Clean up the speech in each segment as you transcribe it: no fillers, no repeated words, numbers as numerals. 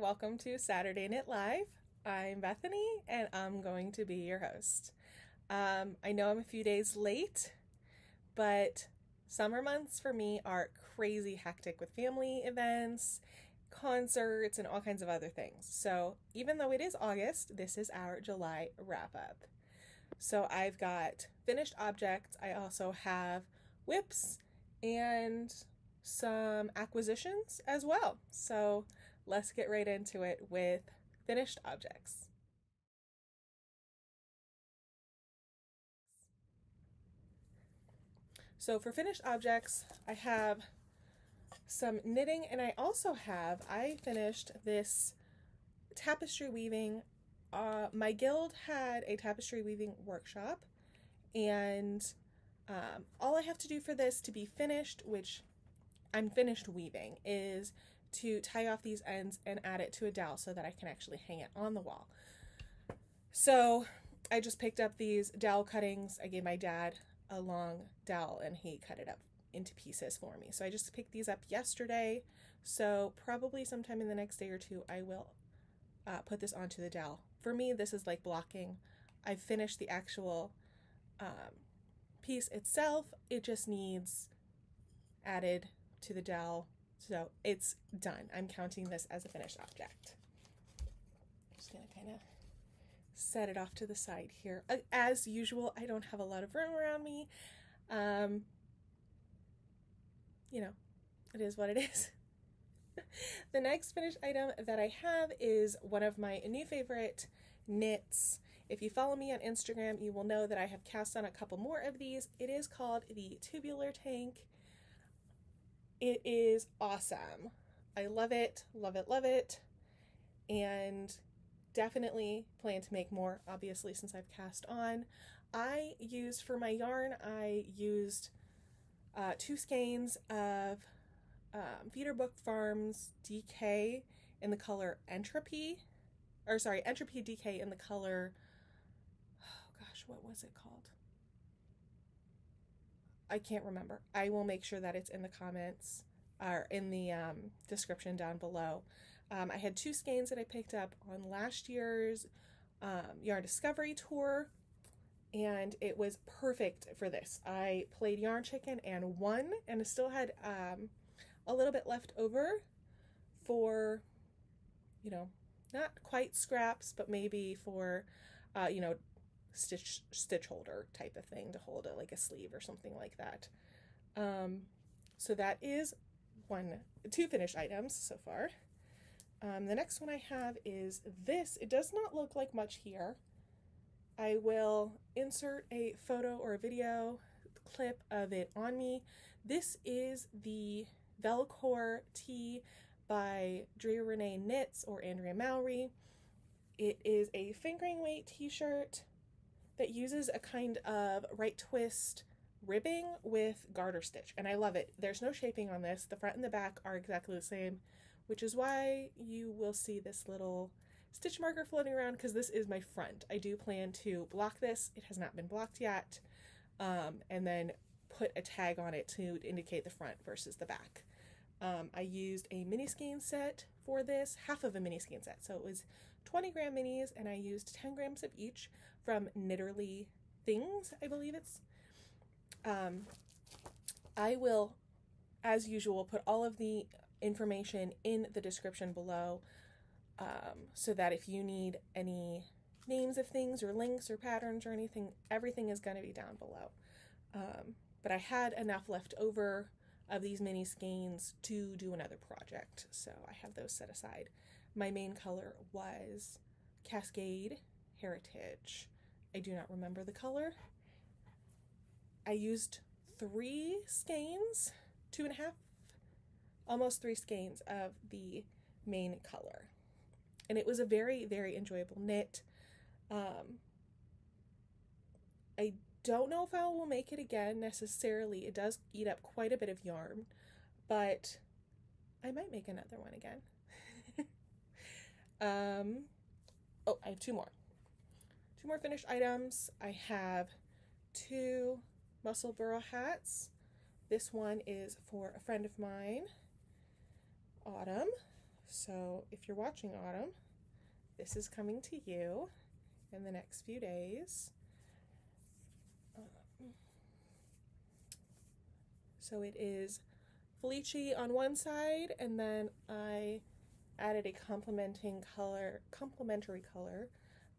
welcome to Saturday Knit Live. I'm Bethany and I'm going to be your host. I know I'm a few days late, but summer months for me are crazy hectic with family events, concerts, and all kinds of other things. So even though it is August, this is our July wrap up. So I've got finished objects. I also have whips and some acquisitions as well. So let's get right into it with finished objects. So for finished objects, I have some knitting, and I finished this tapestry weaving. My guild had a tapestry weaving workshop, and all I have to do for this to be finished, which I'm finished weaving, is to tie off these ends and add it to a dowel so that I can actually hang it on the wall. So I just picked up these dowel cuttings. I gave my dad a long dowel and he cut it up into pieces for me. So I just picked these up yesterday. So probably sometime in the next day or two, I will put this onto the dowel. For me, this is like blocking. I've finished the actual piece itself. It just needs added to the dowel. So it's done. I'm counting this as a finished object. I'm just gonna kind of set it off to the side here. As usual, I don't have a lot of room around me. You know, it is what it is. The next finished item that I have is one of my new favorite knits. If you follow me on Instagram, you will know that I have cast on a couple more of these. It is called the Tubular Tank. It is awesome. I love it, love it, love it, and definitely plan to make more, obviously, since I've cast on. For my yarn, I used 2 skeins of Veterbruk Farms DK in the color Entropy, Entropy DK in the color, oh gosh, what was it called? I can't remember. I will make sure that it's in the comments or in the description down below. I had 2 skeins that I picked up on last year's Yarn Discovery Tour, and it was perfect for this. I played Yarn Chicken and won, and I still had a little bit left over for, not quite scraps, but maybe for, stitch holder type of thing to hold it like a sleeve or something like that. So that is 2 finished items so far. The next one I have is this. It does not look like much here. I will insert a photo or a video clip of it on me. This is the Velcore tee by Drea Renee Knits or Andrea Mowry. It is a fingering weight t-shirt that uses a kind of right twist ribbing with garter stitch, and I love it. There's no shaping on this. The front and the back are exactly the same, which is why you will see this little stitch marker floating around, because this is my front. I do plan to block this. It has not been blocked yet, and then put a tag on it to indicate the front versus the back. I used a mini skein set for this, half of a mini skein set, so it was 20 gram minis, and I used 10 grams of each from Knitterly Things, I believe it's. I will, as usual, put all of the information in the description below, so that if you need any names of things or links or patterns or anything, everything is going to be down below. But I had enough left over of these mini skeins to do another project, so I have those set aside. My main color was Cascade Heritage. I do not remember the color. I used 3 skeins, 2.5, almost 3 skeins of the main color. And it was a very, very enjoyable knit. I don't know if I will make it again necessarily. It does eat up quite a bit of yarn, but I might make another one again. Oh, I have 2 more. 2 more finished items. I have 2 Musselburgh hats. This one is for a friend of mine, Autumn, So if you're watching Autumn, this is coming to you in the next few days. So it is Felici on one side, and then I added a complementary color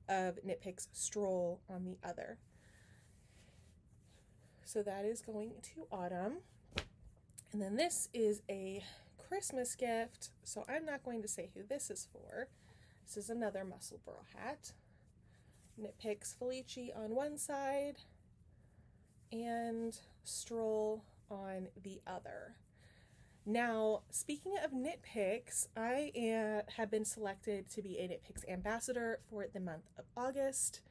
of Knit Picks Stroll on the other. So that is going to Autumn. And then this is a Christmas gift, so I'm not going to say who this is for. This is another Musselburgh hat. Knit Picks Felici on one side and Stroll on the other. Now, speaking of Knit Picks, I have been selected to be a Knit Picks ambassador for the month of August.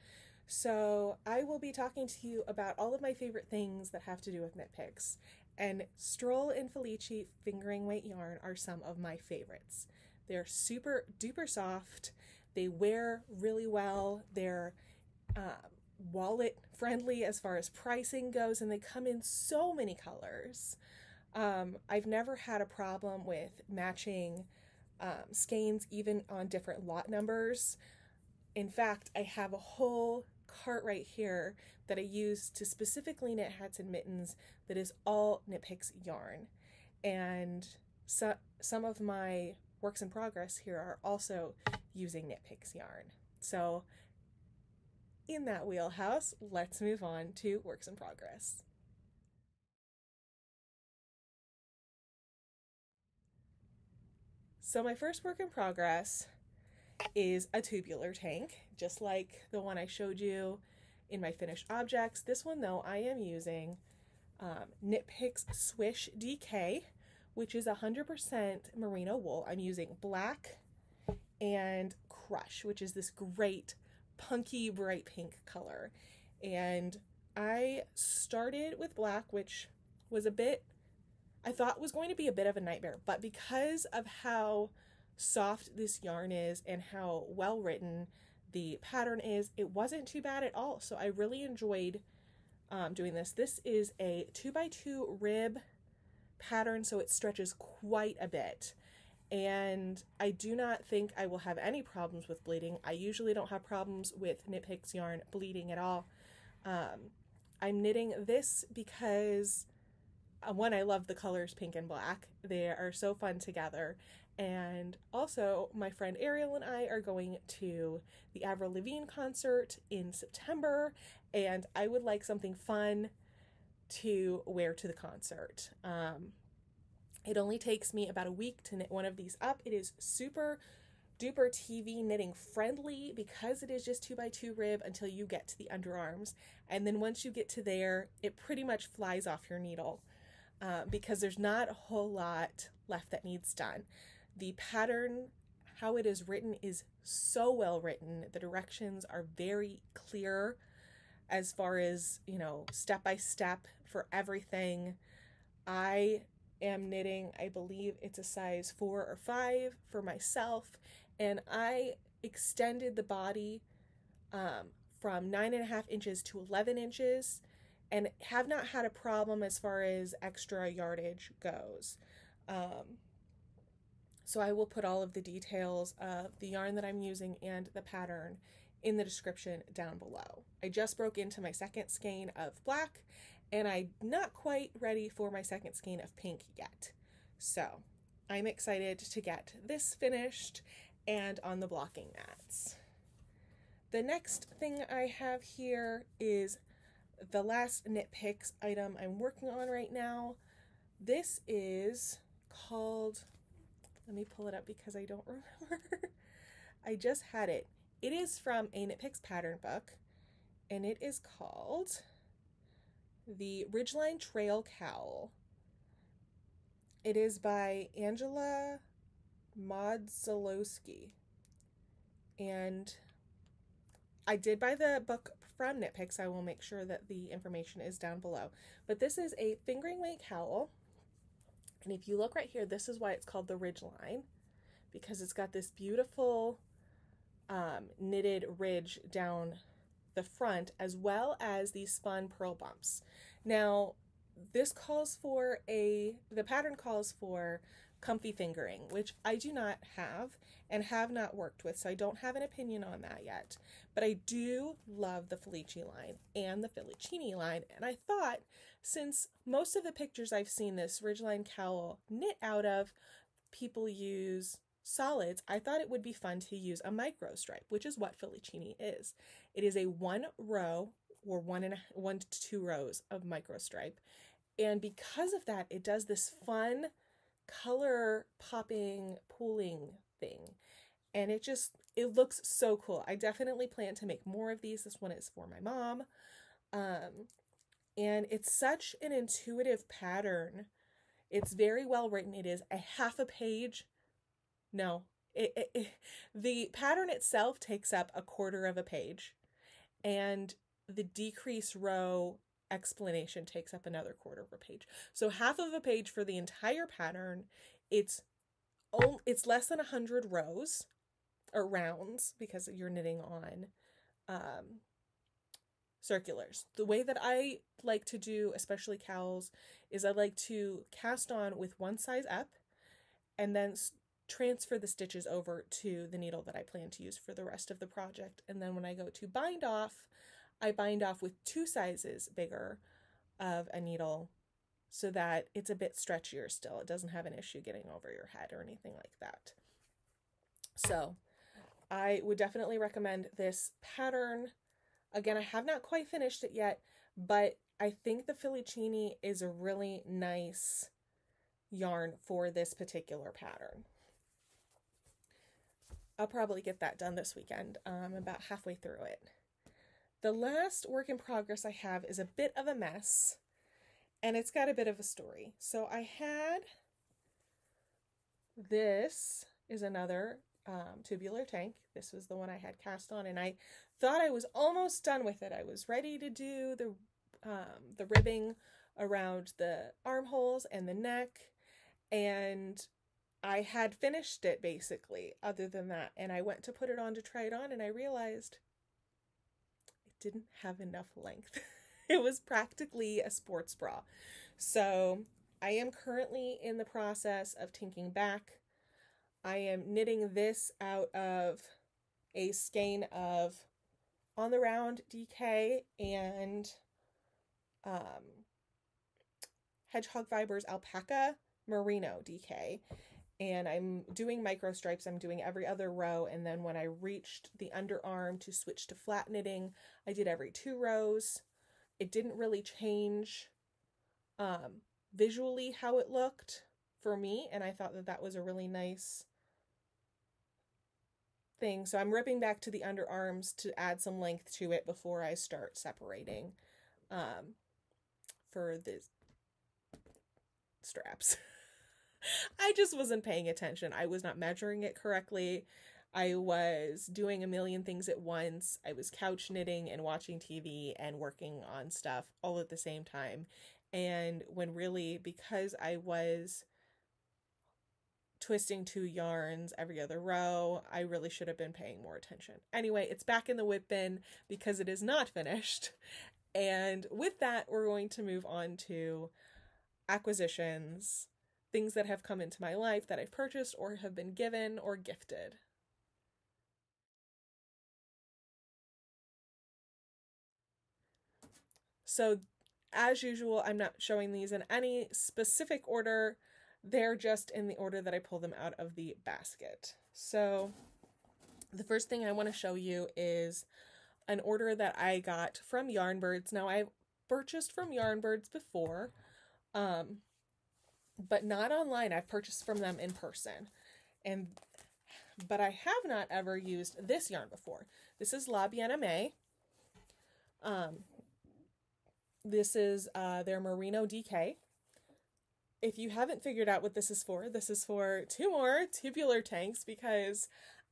So I will be talking to you about all of my favorite things that have to do with Knit Picks. And Stroll and Felici fingering weight yarn are some of my favorites. They're super duper soft. They wear really well. They're wallet friendly as far as pricing goes, and they come in so many colors. I've never had a problem with matching skeins even on different lot numbers. In fact, I have a whole cart right here that I use to specifically knit hats and mittens that is all Knit Picks yarn. And some of my works in progress here are also using Knit Picks yarn. So in that wheelhouse, let's move on to works in progress. So my first work in progress is a tubular tank, just like the one I showed you in my finished objects. This one though, I am using Knit Picks Swish DK, which is 100% merino wool. I'm using black and Crush, which is this great punky bright pink color. And I started with black, which was I thought was going to be a bit of a nightmare, but because of how soft this yarn is and how well written the pattern is, it wasn't too bad at all. So I really enjoyed doing this. This is a 2x2 rib pattern, so it stretches quite a bit. And I do not think I will have any problems with bleeding. I usually don't have problems with Knit Picks yarn bleeding at all. I'm knitting this because one, I love the colors pink and black. They are so fun together. And also, my friend Ariel and I are going to the Avril Lavigne concert in September, and I would like something fun to wear to the concert. It only takes me about a week to knit one of these up. It is super duper TV knitting friendly because it is just 2x2 rib until you get to the underarms. And then once you get to there, it pretty much flies off your needle because there's not a whole lot left that needs done. The pattern, how it is written, is so well written. The directions are very clear as far as, step by step for everything. I am knitting, I believe it's a size 4 or 5 for myself, and I extended the body from 9.5 inches to 11 inches and have not had a problem as far as extra yardage goes. So I will put all of the details of the yarn that I'm using and the pattern in the description down below. I just broke into my second skein of black, and I'm not quite ready for my second skein of pink yet. So I'm excited to get this finished and on the blocking mats. The next thing I have here is the last Knit Picks item I'm working on right now. This is called, let me pull it up because I don't remember. I just had it. It is from a Knit Picks pattern book, and it is called the Ridgeline Trail Cowl. It is by Angela Modzalowski, and I did buy the book from Knit Picks. I will make sure that the information is down below. But this is a fingering weight cowl, and if you look right here, this is why it's called the Ridgeline, because it's got this beautiful knitted ridge down the front, as well as these spun purl bumps. Now, this calls for the pattern calls for comfy fingering, which I do not have and have not worked with, so I don't have an opinion on that yet. But I do love the Felici line and the Felicini line, and I thought, since most of the pictures I've seen this Ridgeline cowl knit out of, people use solids, I thought it would be fun to use a micro stripe, which is what Felicini is. It is a 1 row or 1 to 2 rows of micro stripe, and because of that, it does this fun color popping pooling thing, and it looks so cool. I definitely plan to make more of these. This one is for my mom, and it's such an intuitive pattern. It's very well written. It is a half a page. No, the pattern itself takes up a quarter of a page, and the decrease row explanation takes up another quarter of a page. So half of a page for the entire pattern. It's less than 100 rows or rounds because you're knitting on circulars. The way that I like to do, especially cowls, is I like to cast on with one size up and then transfer the stitches over to the needle that I plan to use for the rest of the project. And then when I go to bind off, I bind off with 2 sizes bigger of a needle so that it's a bit stretchier still. It doesn't have an issue getting over your head or anything like that. So I would definitely recommend this pattern. Again, I have not quite finished it yet, but I think the Felicini is a really nice yarn for this particular pattern. I'll probably get that done this weekend. I'm about halfway through it. The last work in progress I have is a bit of a mess, and it's got a bit of a story. So I had, this is another tubular tank. This was the one I had cast on, and I thought I was almost done with it. I was ready to do the ribbing around the armholes and the neck, and I had finished it basically, other than that, and I went to put it on to try it on, and I realized it didn't have enough length. It was practically a sports bra. So I am currently in the process of tinking back. I am knitting this out of a skein of On the Round DK and Hedgehog Fibers Alpaca Merino DK. And I'm doing micro stripes. I'm doing every other row, and then when I reached the underarm to switch to flat knitting, I did every 2 rows. It didn't really change visually how it looked for me, and I thought that that was a really nice thing. So I'm ripping back to the underarms to add some length to it before I start separating for the straps. I just wasn't paying attention. I was not measuring it correctly. I was doing a million things at once. I was couch knitting and watching TV and working on stuff all at the same time. And when really, because I was twisting 2 yarns every other row, I really should have been paying more attention. Anyway, it's back in the whip bin because it is not finished. And with that, we're going to move on to acquisitions, things that have come into my life that I've purchased or have been given or gifted. So as usual, I'm not showing these in any specific order. They're just in the order that I pull them out of the basket. So the first thing I want to show you is an order that I got from Yarnbirds. Now, I've purchased from Yarnbirds before, but not online. I've purchased from them in person. But I have not ever used this yarn before. This is La Bien-Aimée. This is their Merino DK. If you haven't figured out what this is for 2 more tubular tanks, because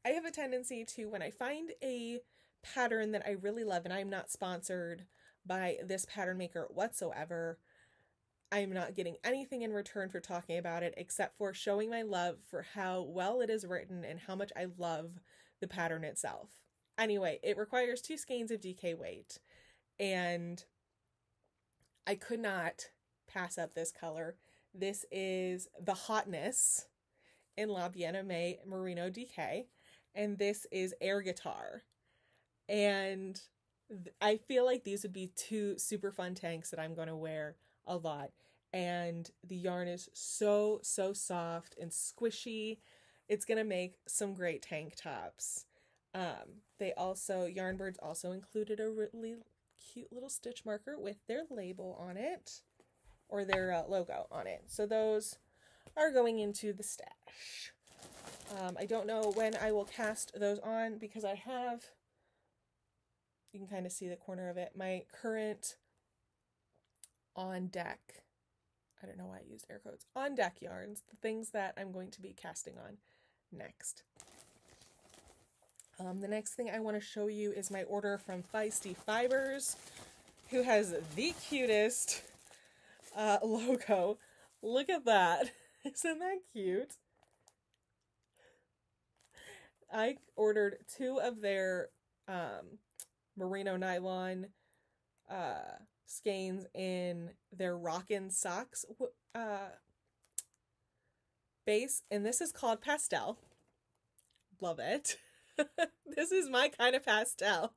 I have a tendency to, when I find a pattern that I really love, and I'm not sponsored by this pattern maker whatsoever, I'm not getting anything in return for talking about it except for showing my love for how well it is written and how much I love the pattern itself. Anyway, it requires 2 skeins of DK weight, and I could not pass up this color. This is the Hotness in La Bien Aimée Merino DK, and this is Air Guitar. And I feel like these would be two super fun tanks that I'm going to wear a lot. And the yarn is so, so soft and squishy. It's going to make some great tank tops. Yarnbirds also included a really cute little stitch marker with their label on it, or their logo on it. So those are going into the stash. I don't know when I will cast those on because I have, you can kind of see the corner of it, my current on deck, I don't know why I used air quotes, on deck yarns, the things that I'm going to be casting on next. The next thing I want to show you is my order from Feisty Fibers, who has the cutest logo. Look at that. Isn't that cute? I ordered 2 of their merino nylon skeins in their Rockin' Socks base, and this is called Pastel. Love it. This is my kind of pastel.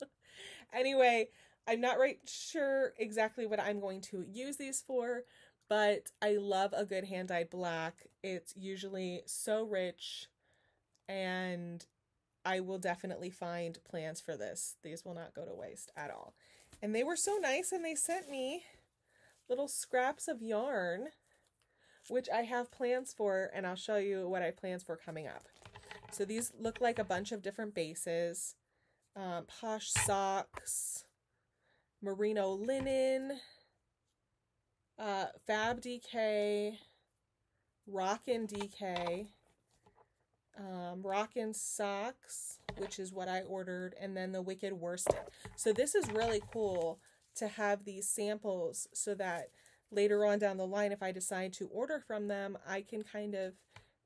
Anyway, I'm not right sure exactly what I'm going to use these for, but I love a good hand-dyed black. It's usually so rich, and I will definitely find plans for this. These will not go to waste at all. And they were so nice, and they sent me little scraps of yarn, which I have plans for, and I'll show you what I have plans for coming up. So these look like a bunch of different bases. Posh socks, merino linen, Fab DK, Rockin' DK, Rockin' Socks, which is what I ordered, and then the Wicked Worsted. So this is really cool to have these samples so that later on down the line, if I decide to order from them, I can kind of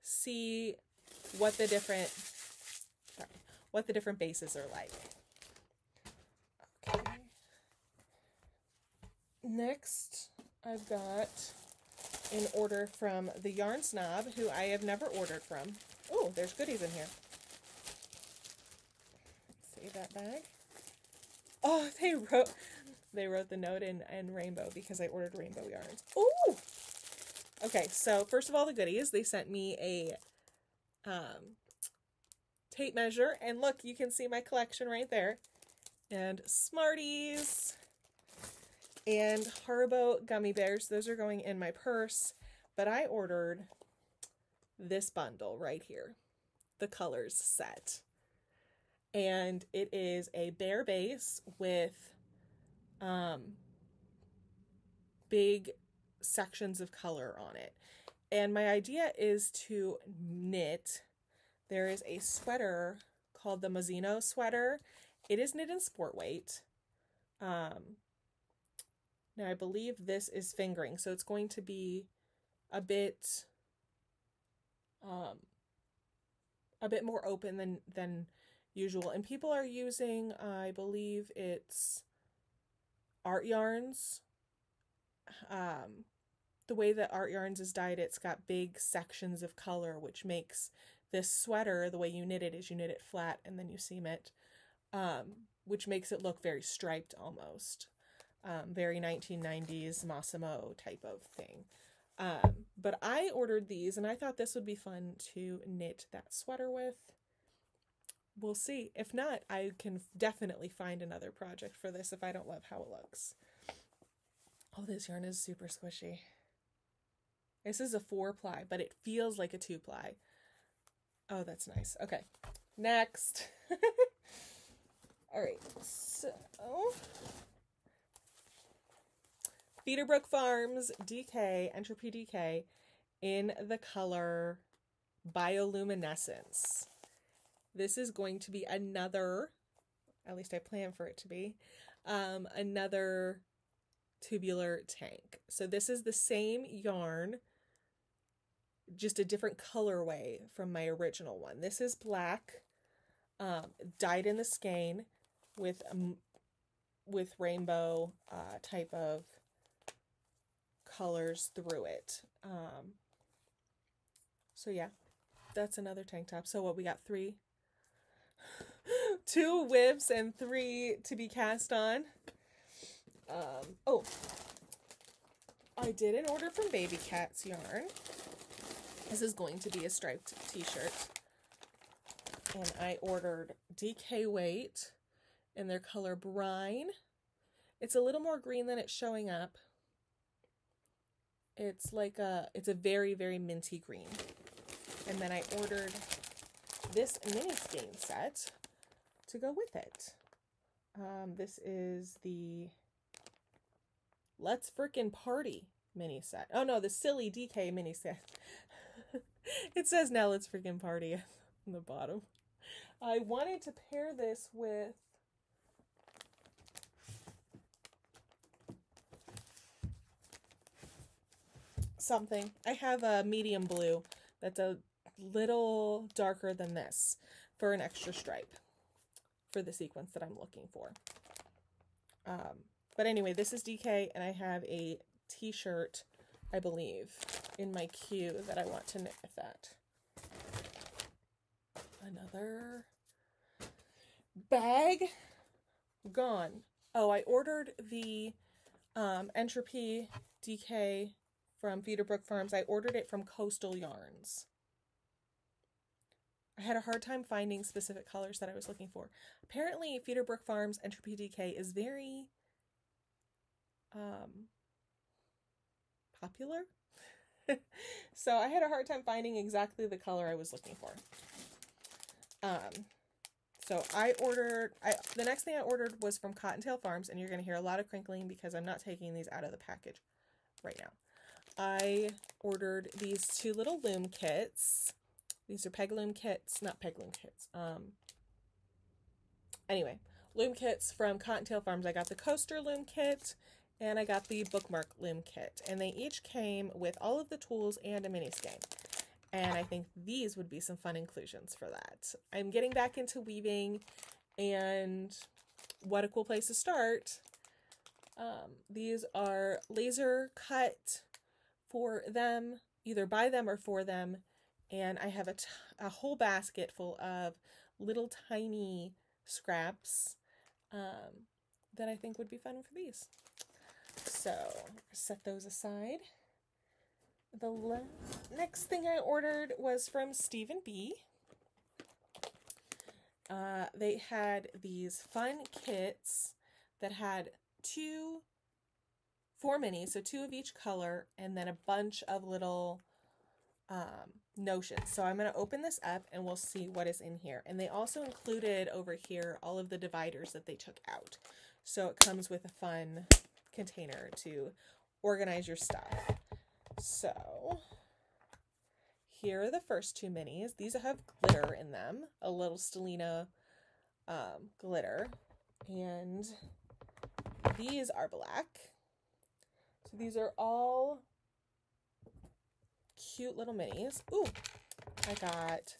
see what the different bases are like. Okay. Next, I've got an order from the Yarn Snob, who I have never ordered from. Oh, there's goodies in here. Save that bag. Oh, they wrote the note in rainbow because I ordered rainbow yarns. Ooh! Okay, so first of all, the goodies. They sent me a tape measure, and look, you can see my collection right there. And Smarties and Haribo gummy bears. Those are going in my purse, but I ordered this bundle right here, the colors set. And it is a bear base with big sections of color on it. And my idea is to knit. There is a sweater called the Mazzino sweater. It is knit in sport weight. Now I believe this is fingering, so it's going to be a bit more open than usual. And people are using, I believe it's Art Yarns. The way that Art Yarns is dyed, it's got big sections of color, which makes this sweater, the way you knit it is you knit it flat and then you seam it, which makes it look very striped almost. Very 1990s Massimo type of thing. But I ordered these, and I thought this would be fun to knit that sweater with. We'll see. If not, I can definitely find another project for this if I don't love how it looks. Oh, this yarn is super squishy. This is a 4-ply, but it feels like a 2-ply. Oh, that's nice. Okay, next. All right, so Feederbrook Farms DK, Entropy DK, in the color Bioluminescence. This is going to be another, at least I plan for it to be, another tubular tank. So this is the same yarn, just a different colorway from my original one. This is black, dyed in the skein with rainbow type of colors through it. So yeah, that's another tank top. So what, we got 3? 2 WIPs and 3 to be cast on. Oh, I did an order from Baby Cats Yarn. This is going to be a striped t-shirt. And I ordered DK Weight in their color Brine. It's a little more green than it's showing up. It's a very, very minty green. And then I ordered this mini skein set to go with it. This is the Let's Frickin' Party mini set. Oh no, the Silly DK mini set. It says now Let's Frickin' Party on the bottom. I wanted to pair this with something. I have a medium blue that's a little darker than this for an extra stripe for the sequence that I'm looking for. But anyway, this is DK, and I have a t-shirt, I believe, in my queue that I want to knit with that. Another bag gone. Oh, I ordered the Entropy DK from Feederbrook Farms. I ordered it from Coastal Yarns. I had a hard time finding specific colors that I was looking for. Apparently, Feederbrook Farms Entropy DK is very popular. So I had a hard time finding exactly the color I was looking for. So the next thing I ordered was from Cottontail Farms, and you're going to hear a lot of crinkling because I'm not taking these out of the package right now. I ordered these 2 little loom kits. These are peg loom kits, not peg loom kits. Anyway, loom kits from Cottontail Farms. I got the Coaster loom kit, and I got the Bookmark loom kit. And they each came with all of the tools and a mini skein. And I think these would be some fun inclusions for that. I'm getting back into weaving, and what a cool place to start. These are laser cut for them, either by them or for them. And I have a whole basket full of little tiny scraps that I think would be fun for these. So set those aside. The next thing I ordered was from Stephen B. They had these fun kits that had 4 minis, so 2 of each color, and then a bunch of little notions. So I'm going to open this up and we'll see what is in here. And they also included over here all of the dividers that they took out. So it comes with a fun container to organize your stuff. So here are the first 2 minis. These have glitter in them, a little Stellina glitter, and these are black. So these are all cute little minis. Ooh, I got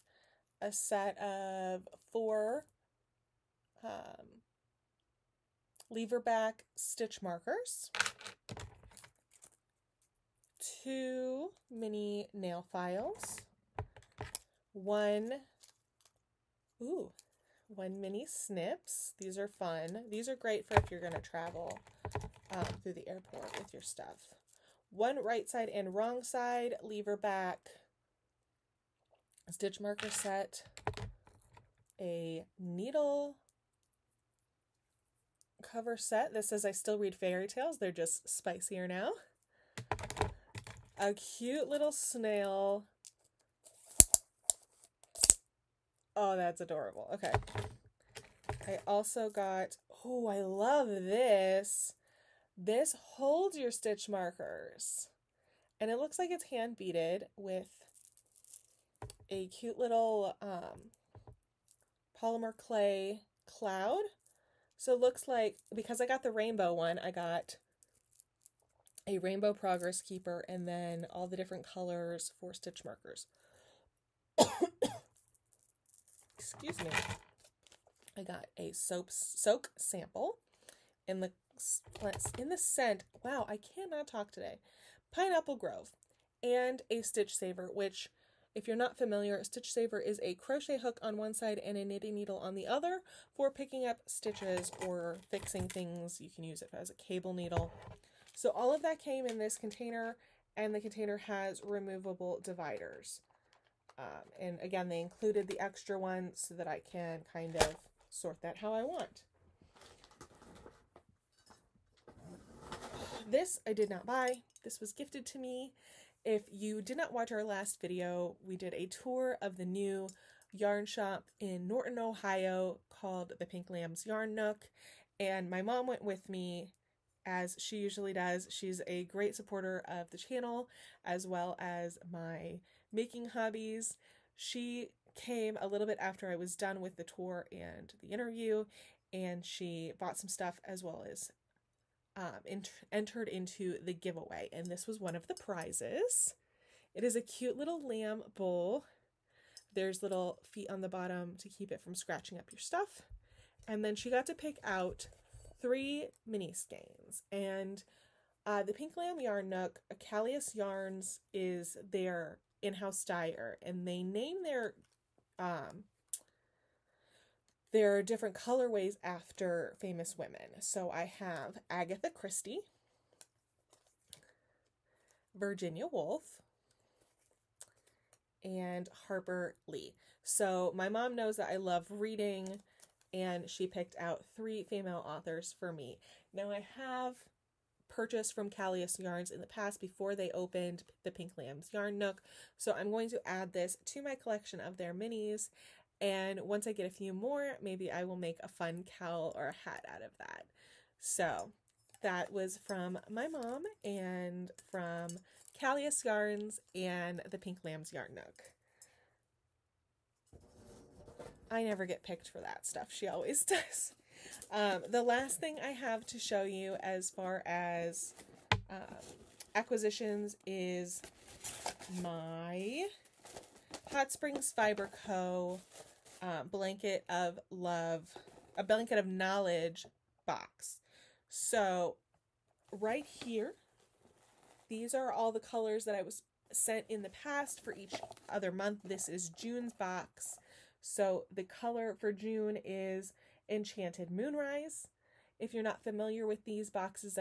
a set of 4 lever back stitch markers, 2 mini nail files, 1 mini snips. These are fun. These are great for if you're going to travel through the airport with your stuff. 1 right side and wrong side lever back stitch marker set, a needle cover set. This says I still read fairy tales. They're just spicier now. A cute little snail. Oh, that's adorable. Okay. I also got, oh, I love this. This holds your stitch markers. And it looks like it's hand beaded with a cute little polymer clay cloud. So it looks like, because I got the rainbow one, I got a rainbow progress keeper and then all the different colors for stitch markers. Excuse me. I got a soak sample in the scent. Wow, I cannot talk today. Pineapple Grove, and a Stitch Saver, which If you're not familiar, a stitch saver is a crochet hook on one side and a knitting needle on the other for picking up stitches or fixing things. You can use it as a cable needle. So all of that came in this container, and the container has removable dividers. And again, they included the extra one so that I can kind of sort that how I want. This I did not buy. This was gifted to me. If you did not watch our last video, we did a tour of the new yarn shop in Norton, Ohio called the Pink Lambs Yarn Nook, and my mom went with me as she usually does. She's a great supporter of the channel as well as my making hobbies. She came a little bit after I was done with the tour and the interview, and she bought some stuff as well as entered into the giveaway, and this was one of the prizes. It is a cute little lamb bowl. There's little feet on the bottom to keep it from scratching up your stuff, and then she got to pick out 3 mini skeins. And the Pink Lamb Yarn Nook, Callias Yarns is their in-house dyer, and they name their different colorways after famous women. So I have Agatha Christie, Virginia Woolf, and Harper Lee. So my mom knows that I love reading, and she picked out 3 female authors for me. Now I have purchased from Callias Yarns in the past before they opened the Pink Lambs Yarn Nook, so I'm going to add this to my collection of their minis. And once I get a few more, maybe I will make a fun cowl or a hat out of that. So that was from my mom and from Callias Yarns and the Pink Lambs Yarn Nook. I never get picked for that stuff. She always does. The last thing I have to show you as far as acquisitions is my Hot Springs Fiber Co. Blanket of Love, a Blanket of Knowledge box. So right here, these are all the colors that I was sent in the past for each other month. This is June's box. So the color for June is Enchanted Moonrise. If you're not familiar with these boxes,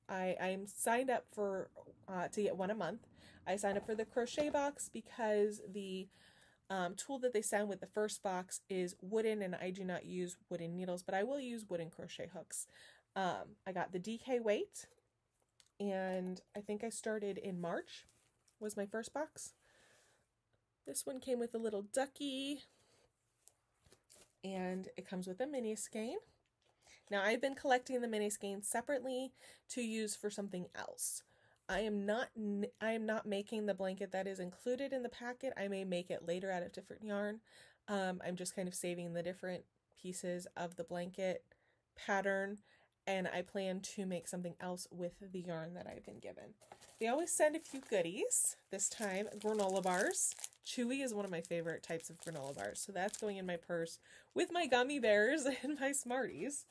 I'm signed up for to get one a month. I signed up for the crochet box because the tool that they send with the first box is wooden, and I do not use wooden needles, but I will use wooden crochet hooks. I got the DK weight, and I think I started in March was my first box. This one came with a little ducky, and it comes with a mini skein. Now I've been collecting the mini skeins separately to use for something else. I am not making the blanket that is included in the packet. I may make it later out of different yarn. I'm just kind of saving the different pieces of the blanket pattern, and I plan to make something else with the yarn that I've been given. They always send a few goodies. This time, granola bars. Chewy is one of my favorite types of granola bars, so that's going in my purse with my gummy bears and my Smarties.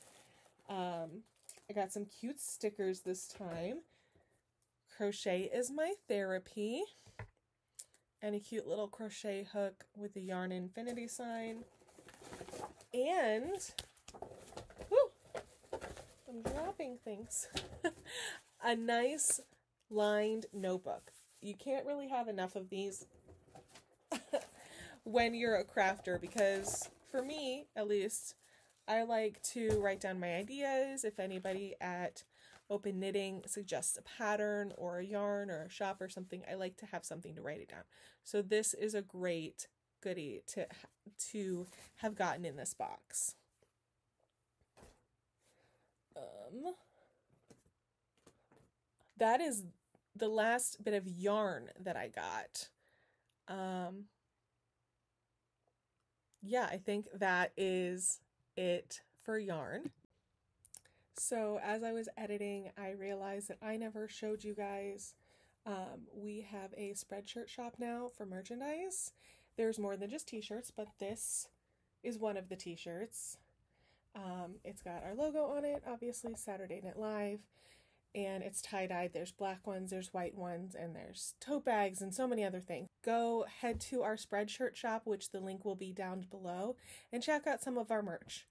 I got some cute stickers this time. Crochet is my therapy, and a cute little crochet hook with the yarn infinity sign, and whoo, I'm dropping things. A nice lined notebook. You can't really have enough of these when you're a crafter, because for me, at least, I like to write down my ideas. If anybody at Open Knitting suggests a pattern or a yarn or a shop or something, I like to have something to write it down. So this is a great goodie to have gotten in this box. That is the last bit of yarn that I got. Yeah, I think that is it for yarn. So as I was editing, I realized that I never showed you guys, we have a Spreadshirt shop now for merchandise. There's more than just t-shirts, but this is one of the t-shirts. It's got our logo on it, obviously, Saturday Night Live. and it's tie-dyed. There's black ones, there's white ones, and there's tote bags and so many other things. Go head to our Spreadshirt shop, which the link will be down below, and check out some of our merch.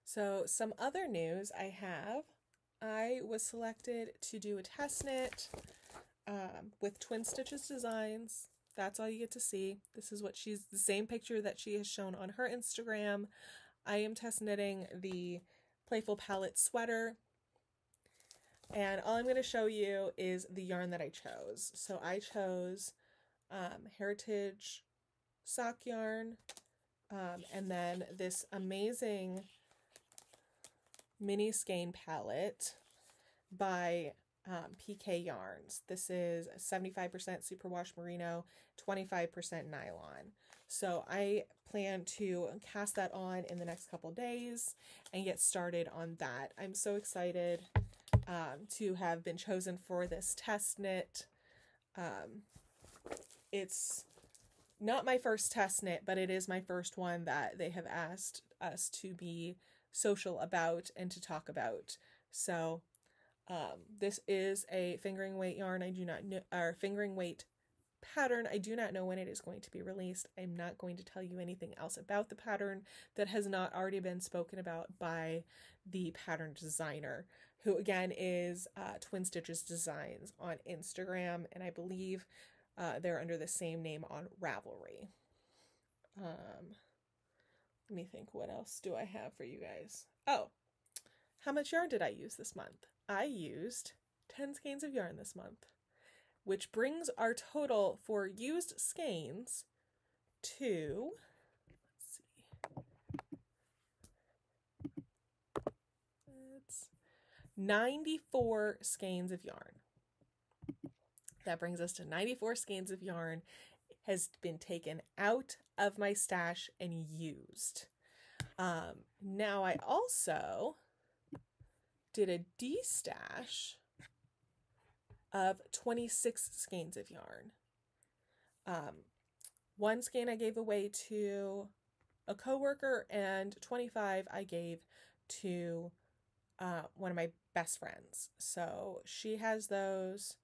So some other news I was selected to do a test knit with Twin Stitches Designs. That's all you get to see. This is what the same picture that she has shown on her Instagram. I am test knitting the Playful Palette sweater. And all I'm going to show you is the yarn that I chose. So I chose Heritage sock yarn, and then this amazing mini skein palette by PK Yarns. This is 75% superwash merino, 25% nylon. So I plan to cast that on in the next couple days and get started on that. I'm so excited to have been chosen for this test knit. It's not my first test knit, but it is my first one that they have asked us to be social about and to talk about. So this is a fingering weight yarn. I do not know, or fingering weight pattern. I do not know when it is going to be released. I'm not going to tell you anything else about the pattern that has not already been spoken about by the pattern designer, who again is Twin Stitches Designs on Instagram, and I believe they're under the same name on Ravelry. Let me think, what else do I have for you guys? Oh, how much yarn did I use this month? I used 10 skeins of yarn this month, which brings our total for used skeins to, let's see, it's 94 skeins of yarn. That brings us to 94 skeins of yarn has been taken out of my stash and used. Now I also did a destash of 26 skeins of yarn. One skein I gave away to a coworker, and 25 I gave to one of my best friends. So she has those,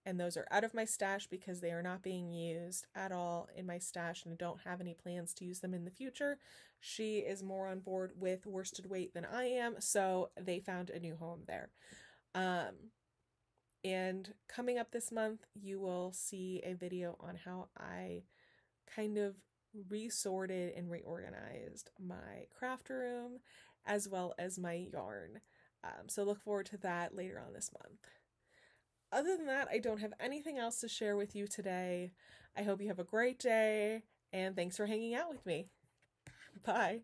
and those are out of my stash because they are not being used at all in my stash, and I don't have any plans to use them in the future. She is more on board with worsted weight than I am, so they found a new home there. And coming up this month, you will see a video on how I kind of resorted and reorganized my craft room as well as my yarn. So look forward to that later on this month. Other than that, I don't have anything else to share with you today. I hope you have a great day, and thanks for hanging out with me. Bye.